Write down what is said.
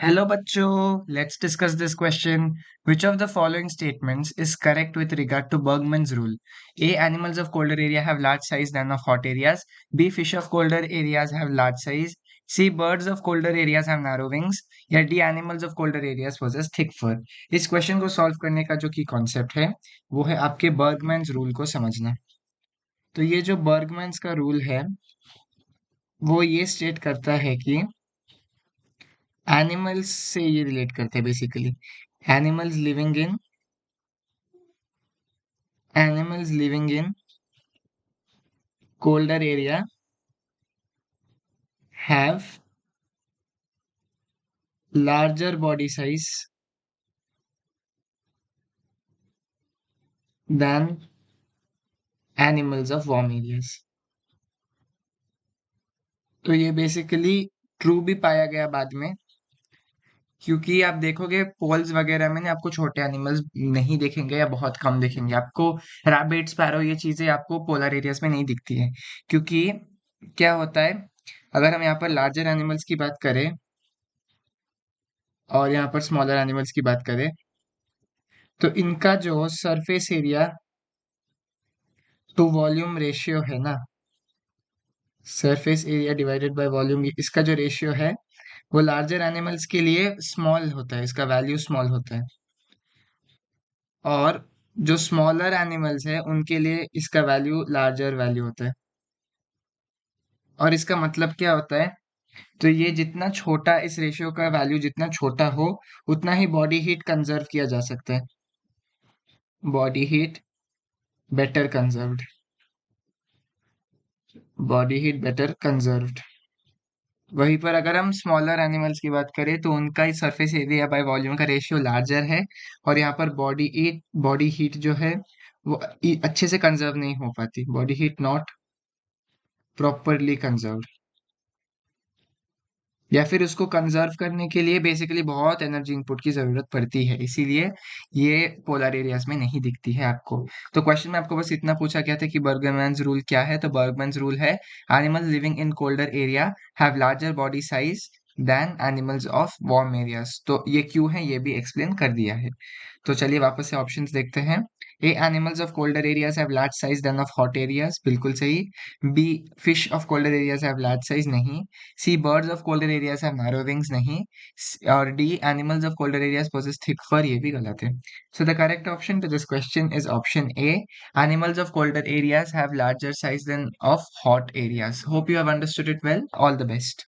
Hello bachcho, let's discuss this question. Which of the following statements is correct with regard to Bergman's rule? A. Animals of colder area have large size than of hot areas. B. Fish of colder areas have large size. C. Birds of colder areas have narrow wings. या D. Animals of colder areas possess thick fur. इस question को solve करने का जो की concept है वो है आपके बर्गमैन्स रूल को समझना। तो ये जो बर्गमैन्स का रूल है वो ये स्टेट करता है कि एनिमल्स से ये रिलेट करते हैं basically. Animals living in animals living in colder area have larger body size than animals of warm areas। तो ये बेसिकली ट्रू भी पाया गया बाद में, क्योंकि आप देखोगे पोल्स वगैरह में ना आपको छोटे एनिमल्स नहीं दिखेंगे या बहुत कम दिखेंगे। आपको रैबिट, स्पैरो ये चीजें आपको पोलर एरियाज में नहीं दिखती है, क्योंकि क्या होता है, अगर हम यहाँ पर लार्जर एनिमल्स की बात करें और यहाँ पर स्मॉलर एनिमल्स की बात करें तो इनका जो surface area to volume ratio है ना, surface area divided by volume, इसका जो रेशियो है वो लार्जर एनिमल्स के लिए स्मॉल होता है, इसका वैल्यू स्मॉल होता है। और जो स्मॉलर एनिमल्स है उनके लिए इसका वैल्यू लार्जर वैल्यू होता है। और इसका मतलब क्या होता है, तो ये जितना छोटा इस रेशियो का वैल्यू जितना छोटा हो उतना ही बॉडी हीट कंजर्व किया जा सकता है। Body heat better conserved, body heat better conserved. वहीं पर अगर हम स्मॉलर एनिमल्स की बात करें तो उनका सरफेस एरिया बाय वॉल्यूम का रेशियो लार्जर है, और यहाँ पर बॉडी हीट जो है वो अच्छे से कंजर्व नहीं हो पाती, body heat not properly conserve, या फिर उसको कंजर्व करने के लिए बेसिकली बहुत एनर्जी इनपुट की जरूरत पड़ती है, इसीलिए ये पोलर एरियाज में नहीं दिखती है आपको। तो क्वेश्चन में आपको बस इतना पूछा गया था कि बर्गमैन्स रूल क्या है, तो बर्गमैन्स रूल है animals living in colder area have larger body size than animals of warm areas. तो ये क्यों है ये भी एक्सप्लेन कर दिया है। तो चलिए वापस से ऑप्शंस देखते हैं। A animals of colder areas have large size than of hot areas, बिल्कुल सही। B fish of colder areas have large size, नहीं। C birds of colder areas have narrow wings, नहीं। और D animals of colder areas possess thick fur, ये भी गलत है। So the correct option to this question is option A, animals of colder areas have larger size than of hot areas. Hope you have understood it well. All the best.